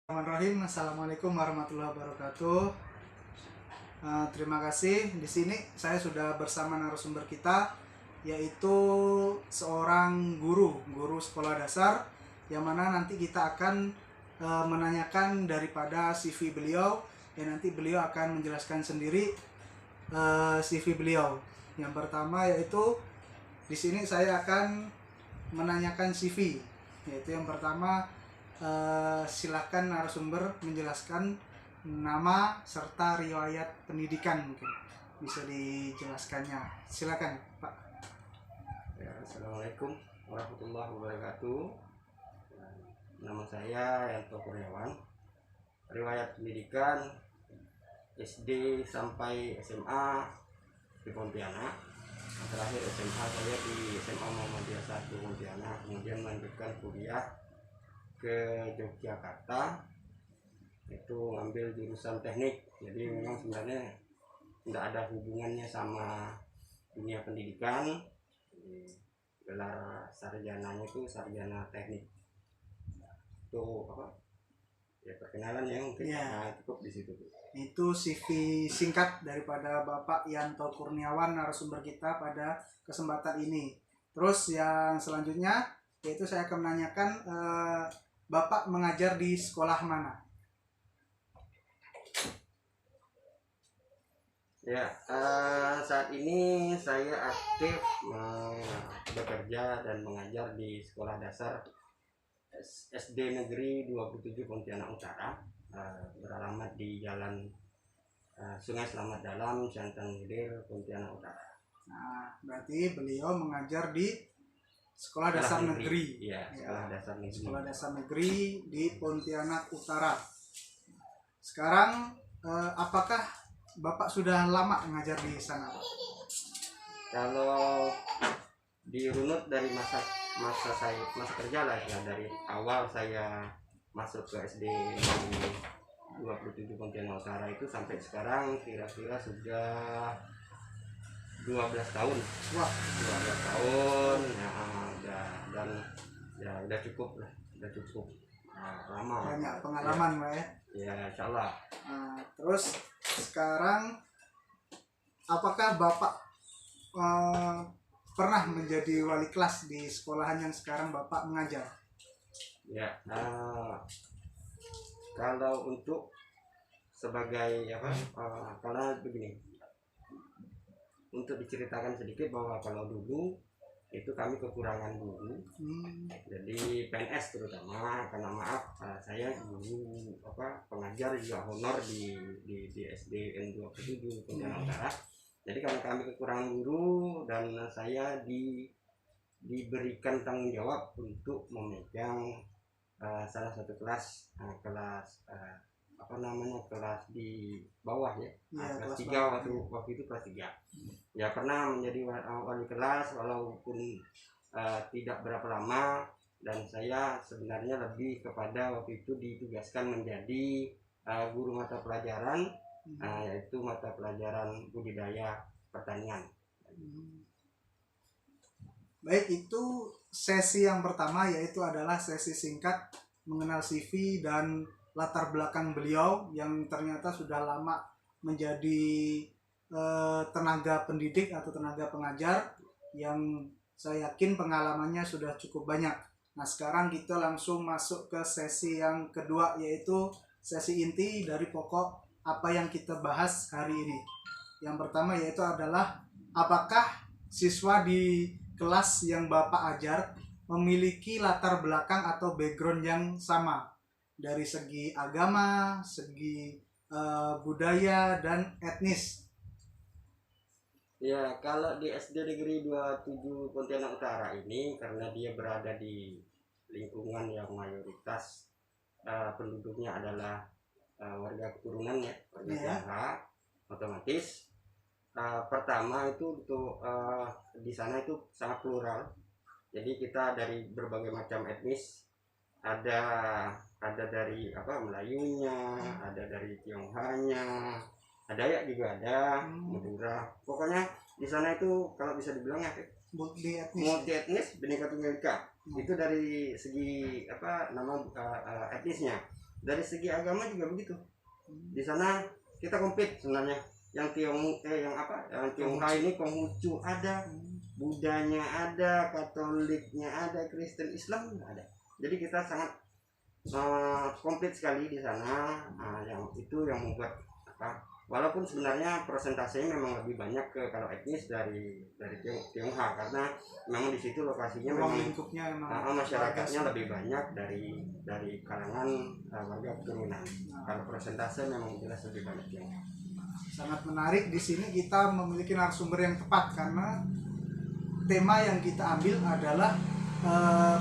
Bismillahirrahmanirrahim. Assalamualaikum warahmatullahi wabarakatuh. Terima kasih. Di sini saya sudah bersama narasumber kita, yaitu seorang guru sekolah dasar, yang mana nanti kita akan menanyakan daripada CV beliau, dan nanti beliau akan menjelaskan sendiri CV beliau. Yang pertama yaitu di sini saya akan menanyakan CV, yaitu yang pertama. Silakan narasumber menjelaskan nama serta riwayat pendidikan, mungkin bisa dijelaskannya. Silakan Pak. Ya, Assalamualaikum warahmatullahi wabarakatuh. Nama saya Yanto Kurniawan. Riwayat pendidikan SD sampai SMA di Pontianak. Terakhir SMA saya di SMA Muhammadiyah 1 Pontianak, kemudian melanjutkan kuliah ke Yogyakarta, itu ngambil jurusan teknik. Jadi memang sebenarnya tidak ada hubungannya sama dunia pendidikan. Gelar sarjananya itu sarjana teknik. Itu apa? Ya perkenalan ya mungkin. Ya. Nah, cukup di situ. Itu CV singkat daripada Bapak Yanto Kurniawan, narasumber kita pada kesempatan ini. Terus yang selanjutnya yaitu saya akan menanyakan Bapak mengajar di sekolah mana? Ya, saat ini saya aktif bekerja dan mengajar di sekolah dasar SD Negeri 27 Pontianak Utara, beralamat di Jalan Sungai Selamat Dalam, Siantan Hilir, Pontianak Utara. Nah, berarti beliau mengajar di sekolah dasar negeri. Iya, sekolah dasar negeri. Sekolah dasar negeri di Pontianak Utara. Sekarang apakah Bapak sudah lama mengajar di sana, Pak? Kalau dirunut dari masa kerja lah ya, dari awal saya masuk ke SD 27 Pontianak Utara itu sampai sekarang kira-kira sudah 12 tahun. Wah, 12 tahun ya, dan ya udah cukup lah, lama. banyak pengalaman, Pak ya. Ya, insyaallah. Terus sekarang apakah Bapak pernah menjadi wali kelas di sekolahan yang sekarang Bapak mengajar? Ya, kalau untuk sebagai apa, karena begini, untuk diceritakan sedikit bahwa kalau dulu itu kami kekurangan guru, jadi PNS terutama, karena maaf saya guru pengajar juga honor di SDN 27 Pontianak Utara. Jadi karena kami kekurangan guru dan saya diberikan tanggung jawab untuk memegang salah satu kelas kelas di bawah ya, kelas 3 waktu itu kelas 3. Ya pernah menjadi wali kelas walaupun tidak berapa lama, dan saya sebenarnya lebih kepada waktu itu ditugaskan menjadi guru mata pelajaran, yaitu mata pelajaran budidaya pertanian. Baik, itu sesi yang pertama, yaitu adalah sesi singkat mengenal CV dan latar belakang beliau yang ternyata sudah lama menjadi tenaga pendidik atau tenaga pengajar, yang saya yakin pengalamannya sudah cukup banyak. Nah, sekarang kita langsung masuk ke sesi yang kedua, yaitu sesi inti dari pokok apa yang kita bahas hari ini. Yang pertama yaitu adalah apakah siswa di kelas yang Bapak ajar memiliki latar belakang atau background yang sama dari segi agama, segi budaya dan etnis. Ya, kalau di SD Negeri 27 Pontianak Utara ini, karena dia berada di lingkungan yang mayoritas penduduknya adalah warga keturunan ya, warga Tionghoa, otomatis pertama itu untuk di sana itu sangat plural. Jadi kita dari berbagai macam etnis, ada dari Melayunya, ada dari Tionghoanya, ada ya juga ada Madura. Pokoknya di sana itu kalau bisa dibilang ya multi etnis, bineka tunggal ika. Itu dari segi etnisnya. dari segi agama juga begitu. Di sana kita komplit sebenarnya. Yang Tionghoa ini Konghucu ada, Budanya ada, Katoliknya ada, Kristen, Islam juga ada. Jadi kita sangat komplit sekali di sana. Yang itu yang membuat walaupun sebenarnya persentasenya memang lebih banyak ke kalau etnis dari Tionghoa, karena memang di situ lokasinya ruang memang lingkupnya masyarakatnya lebih banyak dari kalangan warga keturunan. Kalau persentase memang jelas lebih banyak Tionghoa. Sangat menarik. Di sini kita memiliki narasumber yang tepat karena tema yang kita ambil adalah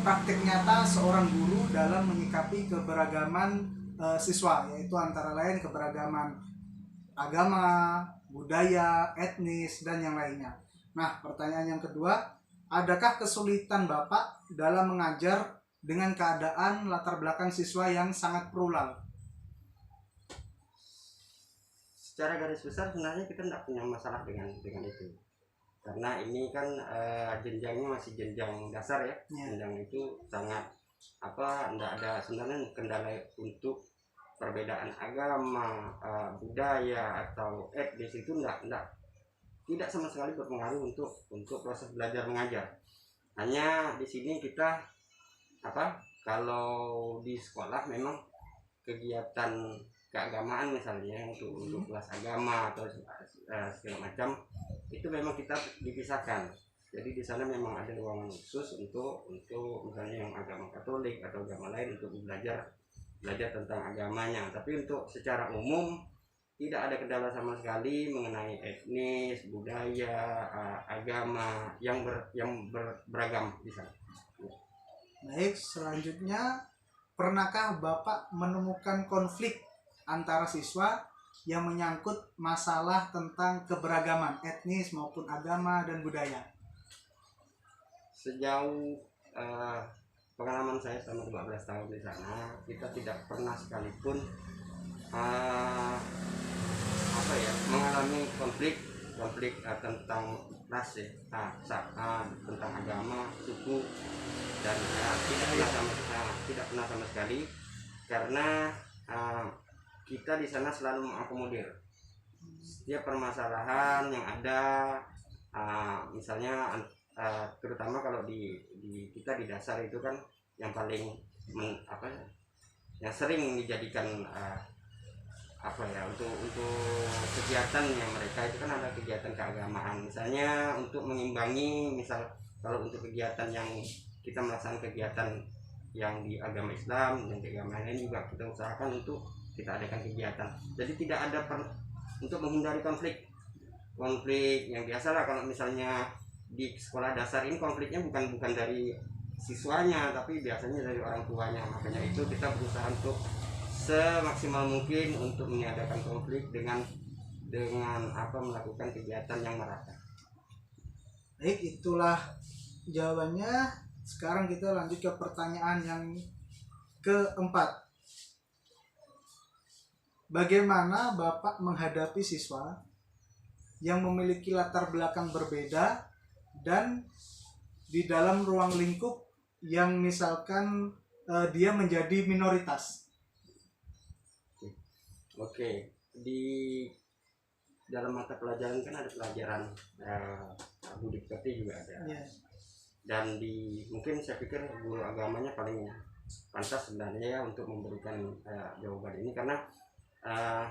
praktik nyata seorang guru dalam menyikapi keberagaman siswa, yaitu antara lain keberagaman agama, budaya, etnis, dan yang lainnya. Nah, pertanyaan yang kedua, adakah kesulitan Bapak dalam mengajar dengan keadaan latar belakang siswa yang sangat plural? Secara garis besar sebenarnya kita tidak punya masalah dengan itu, karena ini kan jenjangnya masih jenjang dasar ya. Jenjang itu sangat tidak ada sebenarnya kendala untuk perbedaan agama, budaya atau etnis itu tidak sama sekali berpengaruh untuk proses belajar mengajar. Hanya di sini kita kalau di sekolah memang kegiatan keagamaan misalnya untuk kelas agama atau segala macam itu memang kita dipisahkan. Jadi di sana memang ada ruangan khusus untuk misalnya yang agama Katolik atau agama lain untuk belajar tentang agamanya. Tapi untuk secara umum tidak ada kendala sama sekali mengenai etnis, budaya, agama yang beragam di sana. Baik, selanjutnya, pernahkah Bapak menemukan konflik antara siswa yang menyangkut masalah tentang keberagaman etnis maupun agama dan budaya? Sejauh pengalaman saya selama 12 tahun di sana, kita tidak pernah sekalipun mengalami konflik tentang ras ya, tentang agama, suku, dan tidak pernah sama sekali, karena kita di sana selalu mengakomodir setiap permasalahan yang ada. Misalnya terutama kalau di kita di dasar itu kan yang paling yang sering dijadikan untuk kegiatannya mereka itu kan ada kegiatan keagamaan, misalnya untuk mengimbangi, misal kalau untuk kegiatan yang kita melaksanakan kegiatan yang di agama Islam dan agama lain juga kita usahakan untuk kita adakan kegiatan. Jadi tidak ada untuk menghindari konflik yang biasa lah. Kalau misalnya di sekolah dasar ini konfliknya bukan dari siswanya, tapi biasanya dari orang tuanya. Makanya itu kita berusaha untuk semaksimal mungkin untuk meniadakan konflik dengan melakukan kegiatan yang merata. Baik, itulah jawabannya. Sekarang kita lanjut ke pertanyaan yang keempat. Bagaimana Bapak menghadapi siswa yang memiliki latar belakang berbeda dan di dalam ruang lingkup yang misalkan dia menjadi minoritas? Oke, di dalam mata pelajaran kan ada pelajaran budi pekerti juga ada. Dan mungkin saya pikir guru agamanya paling pantas sebenarnya ya untuk memberikan jawaban ini, karena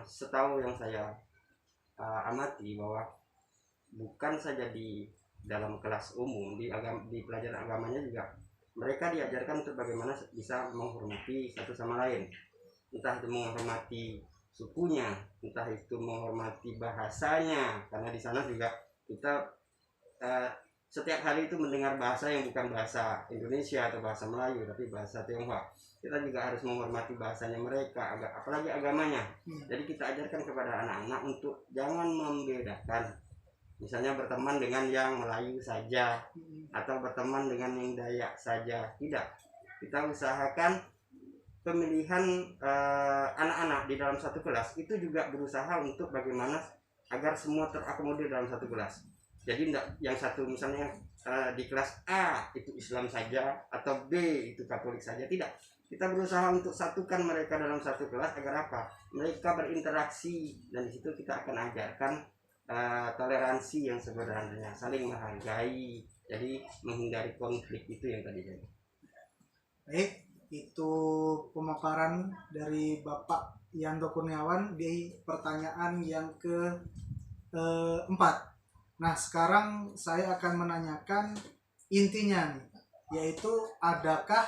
setahu yang saya amati bahwa bukan saja di dalam kelas umum, di pelajaran agamanya juga mereka diajarkan untuk bagaimana bisa menghormati satu sama lain, entah itu menghormati sukunya, entah itu menghormati bahasanya, karena di sana juga kita setiap hari itu mendengar bahasa yang bukan bahasa Indonesia atau bahasa Melayu, tapi bahasa Tionghoa. Kita juga harus menghormati bahasanya mereka, apalagi agamanya. Jadi kita ajarkan kepada anak-anak untuk jangan membedakan, misalnya berteman dengan yang Melayu saja atau berteman dengan yang Dayak saja. Tidak, kita usahakan pemilihan anak-anak di dalam satu kelas itu juga berusaha untuk bagaimana agar semua terakomodir dalam satu kelas. Jadi tidak yang satu misalnya di kelas A itu Islam saja atau B itu Katolik saja, tidak. kita berusaha untuk satukan mereka dalam satu kelas agar apa? Mereka berinteraksi, dan di situ kita akan ajarkan toleransi yang sebenarnya, saling menghargai, jadi menghindari konflik itu yang tadi. Baik, itu pemaparan dari Bapak Yanto Kurniawan di pertanyaan yang keempat. Nah, sekarang saya akan menanyakan intinya nih, yaitu adakah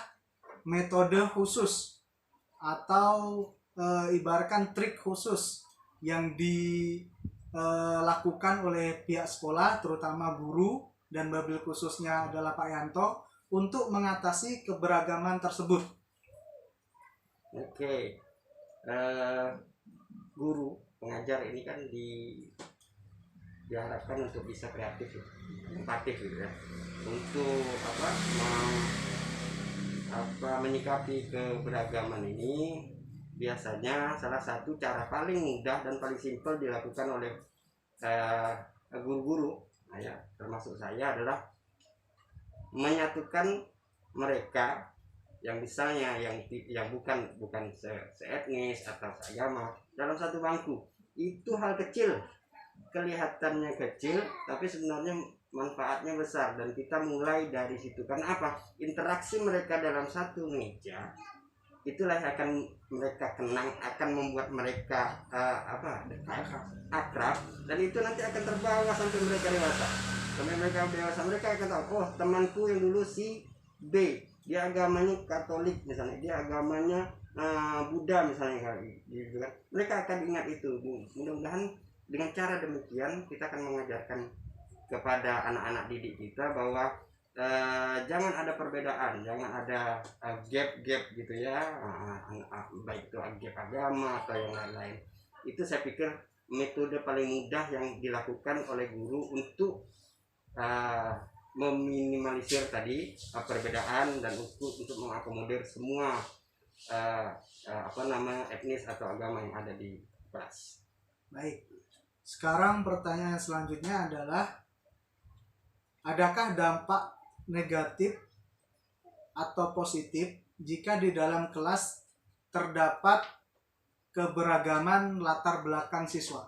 metode khusus atau ibaratkan trik khusus yang dilakukan oleh pihak sekolah, terutama guru dan wabil khususnya adalah Pak Yanto, untuk mengatasi keberagaman tersebut? Oke, guru pengajar ini kan diharapkan untuk bisa kreatif, empatik gitu ya, untuk menyikapi keberagaman ini. Biasanya salah satu cara paling mudah dan paling simpel dilakukan oleh guru-guru, ya, termasuk saya, adalah menyatukan mereka yang misalnya yang bukan seetnis atau seagama dalam satu bangku. Itu hal kecil, kelihatannya kecil, tapi sebenarnya manfaatnya besar, dan kita mulai dari situ. Karena apa? Interaksi mereka dalam satu meja itulah yang akan mereka kenang, akan membuat mereka akrab, dan itu nanti akan terbawa sampai mereka dewasa. Mereka akan tahu, oh, temanku yang dulu si B, dia agamanya Katolik misalnya, dia agamanya Buddha misalnya, gitu kan. Mereka akan ingat itu. Mudah-mudahan dengan cara demikian kita akan mengajarkan kepada anak-anak didik kita bahwa jangan ada perbedaan, jangan ada gap gitu ya, baik itu gap agama atau yang lain-lain. Itu saya pikir metode paling mudah yang dilakukan oleh guru untuk meminimalisir tadi perbedaan, dan untuk mengakomodir semua etnis atau agama yang ada di kelas. Baik, sekarang pertanyaan selanjutnya adalah, adakah dampak negatif atau positif jika di dalam kelas terdapat keberagaman latar belakang siswa?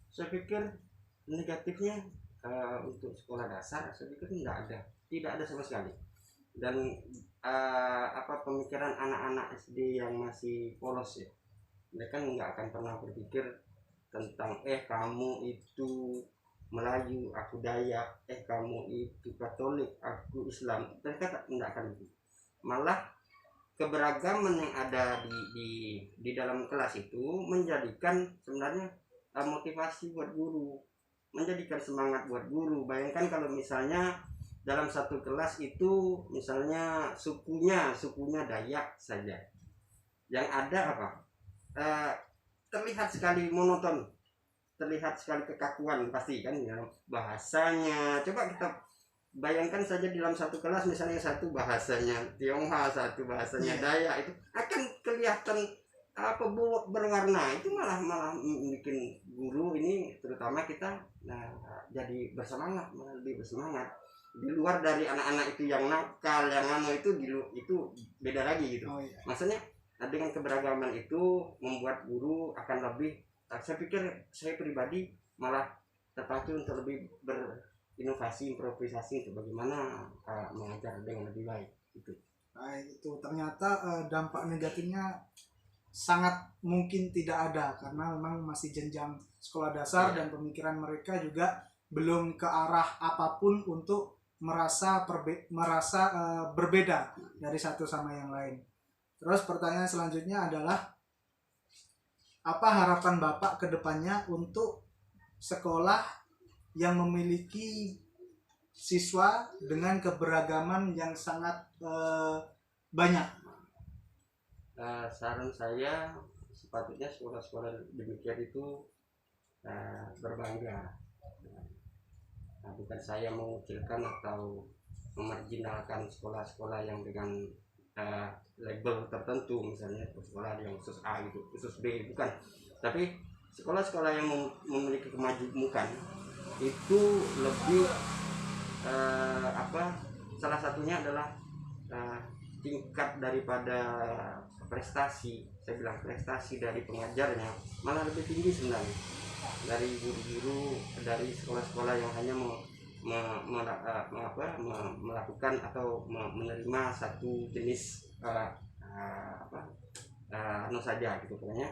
Saya pikir negatifnya untuk sekolah dasar saya pikir tidak ada sama sekali. Dan pemikiran anak-anak SD yang masih polos ya, mereka nggak akan pernah berpikir tentang kamu itu Melayu, aku Dayak, kamu itu Katolik, aku Islam. Mereka tidak akan begitu. Malah keberagaman yang ada di dalam kelas itu menjadikan sebenarnya motivasi buat guru, menjadikan semangat buat guru. Bayangkan kalau misalnya dalam satu kelas itu misalnya sukunya Dayak saja, yang ada terlihat sekali monoton, terlihat sekali kekakuan pasti kan ya, bahasanya. Coba kita bayangkan saja dalam satu kelas misalnya satu bahasanya Tionghoa, satu bahasanya Dayak, itu akan kelihatan berwarna. Itu malah bikin guru ini, terutama kita, jadi lebih bersemangat. Di luar dari anak-anak itu yang nakal, yang itu beda lagi gitu. Maksudnya dengan keberagaman itu membuat guru akan lebih, saya pikir, saya pribadi malah terpacu untuk lebih berinovasi, improvisasi untuk bagaimana mengajar dengan lebih baik itu. Itu ternyata dampak negatifnya sangat mungkin tidak ada, karena memang masih jenjang sekolah dasar dan pemikiran mereka juga belum ke arah apapun untuk merasa berbeda dari satu sama yang lain. Terus pertanyaan selanjutnya adalah, apa harapan Bapak ke depannya untuk sekolah yang memiliki siswa dengan keberagaman yang sangat banyak? Saran saya, sepatutnya sekolah-sekolah demikian itu berbangga. Bukan saya mengucilkan atau memarginalkan sekolah-sekolah yang dengan label tertentu, misalnya sekolah yang khusus A gitu, khusus B, bukan. Tapi sekolah-sekolah yang memiliki kemajuan itu lebih salah satunya adalah tingkat daripada prestasi, saya bilang prestasi dari pengajarnya malah lebih tinggi sebenarnya dari guru-guru dari sekolah-sekolah yang hanya melakukan atau menerima satu jenis anu saja gitu pokoknya.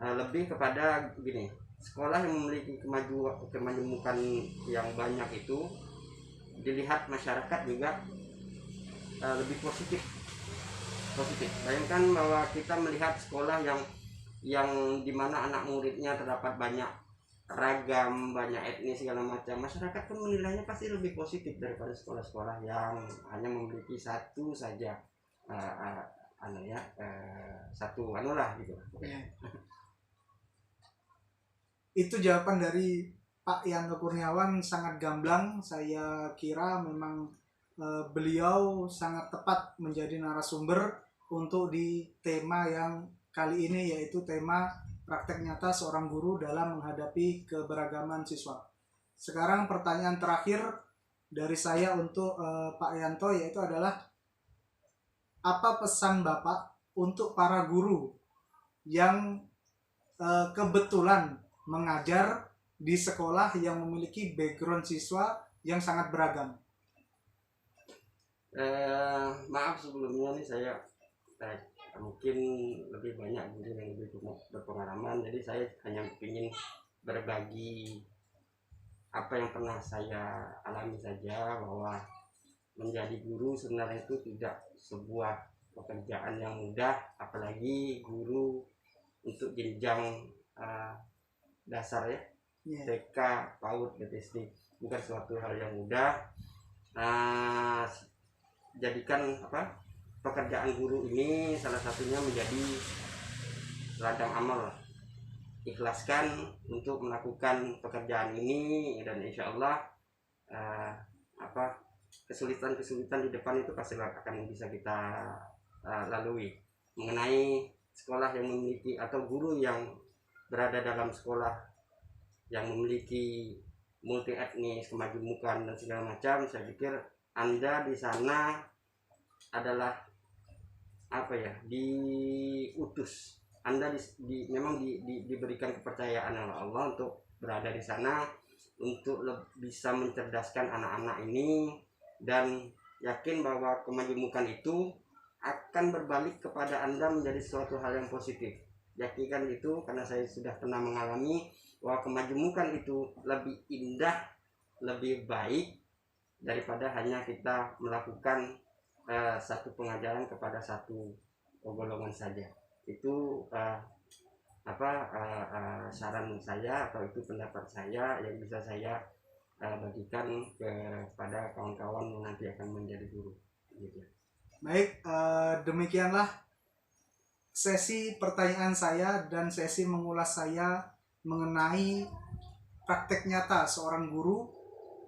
Lebih kepada gini, sekolah yang memiliki kemajemukan yang banyak itu dilihat masyarakat juga lebih positif. Bayangkan bahwa kita melihat sekolah yang dimana anak muridnya terdapat banyak ragam, banyak etnis segala macam, masyarakat pun menilainya pasti lebih positif daripada sekolah-sekolah yang hanya memiliki satu saja satu lah gitu. Ya. Itu jawaban dari Pak Yanto Kurniawan sangat gamblang. Saya kira memang beliau sangat tepat menjadi narasumber untuk di tema yang kali ini, yaitu tema praktek nyata seorang guru dalam menghadapi keberagaman siswa. Sekarang pertanyaan terakhir dari saya untuk Pak Yanto, yaitu adalah apa pesan Bapak untuk para guru yang kebetulan mengajar di sekolah yang memiliki background siswa yang sangat beragam? Maaf sebelumnya nih, saya mungkin lebih banyak guru yang lebih berpengalaman, jadi saya hanya ingin berbagi apa yang pernah saya alami saja, bahwa menjadi guru sebenarnya itu tidak sebuah pekerjaan yang mudah, apalagi guru untuk jenjang dasar ya, TK, PAUD, SD, bukan suatu hal yang mudah. Jadikan pekerjaan guru ini salah satunya menjadi ladang amal. Ikhlaskan untuk melakukan pekerjaan ini, dan insya Allah kesulitan-kesulitan di depan itu pasti akan bisa kita lalui. Mengenai sekolah yang memiliki atau guru yang berada dalam sekolah yang memiliki multi etnis, kemajemukan dan segala macam, saya pikir Anda di sana adalah diutus. Anda memang diberikan kepercayaan oleh Allah untuk berada di sana, untuk bisa mencerdaskan anak-anak ini, dan yakin bahwa kemajemukan itu akan berbalik kepada Anda menjadi suatu hal yang positif. Yakinkan itu, karena saya sudah pernah mengalami bahwa kemajemukan itu lebih indah, lebih baik daripada hanya kita melakukan satu pengajaran kepada satu golongan saja. Itu saran saya, atau itu pendapat saya yang bisa saya bagikan kepada kawan-kawan yang nanti akan menjadi guru gitu. Baik, demikianlah sesi pertanyaan saya dan sesi mengulas saya mengenai praktek nyata seorang guru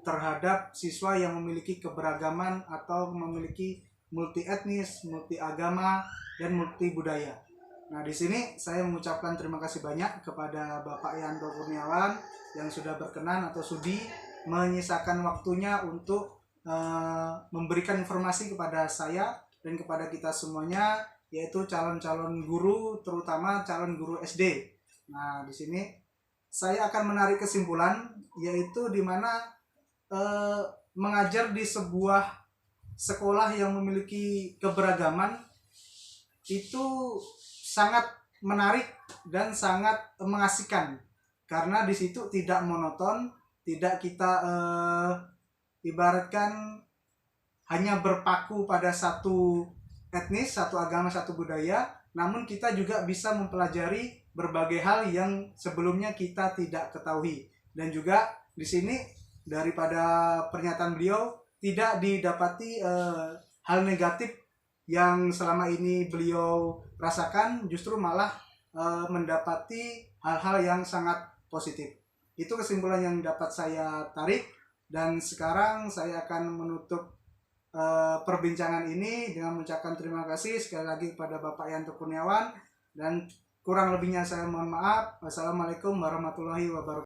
terhadap siswa yang memiliki keberagaman atau memiliki multi etnis, multi agama, dan multi budaya. Nah, di sini saya mengucapkan terima kasih banyak kepada Bapak Yanto Kurniawan yang sudah berkenan atau sudi menyisakan waktunya untuk memberikan informasi kepada saya dan kepada kita semuanya, yaitu calon-calon guru, terutama calon guru SD. Nah, di sini saya akan menarik kesimpulan, yaitu di mana mengajar di sebuah sekolah yang memiliki keberagaman itu sangat menarik dan sangat mengasihkan, karena di situ tidak monoton, tidak kita ibaratkan hanya berpaku pada satu etnis, satu agama, satu budaya, namun kita juga bisa mempelajari berbagai hal yang sebelumnya kita tidak ketahui. Dan juga di sini daripada pernyataan beliau tidak didapati hal negatif yang selama ini beliau rasakan, justru malah mendapati hal-hal yang sangat positif. Itu kesimpulan yang dapat saya tarik, dan sekarang saya akan menutup perbincangan ini dengan mengucapkan terima kasih sekali lagi kepada Bapak Yanto Kurniawan, dan kurang lebihnya saya mohon maaf. Wassalamualaikum warahmatullahi wabarakatuh.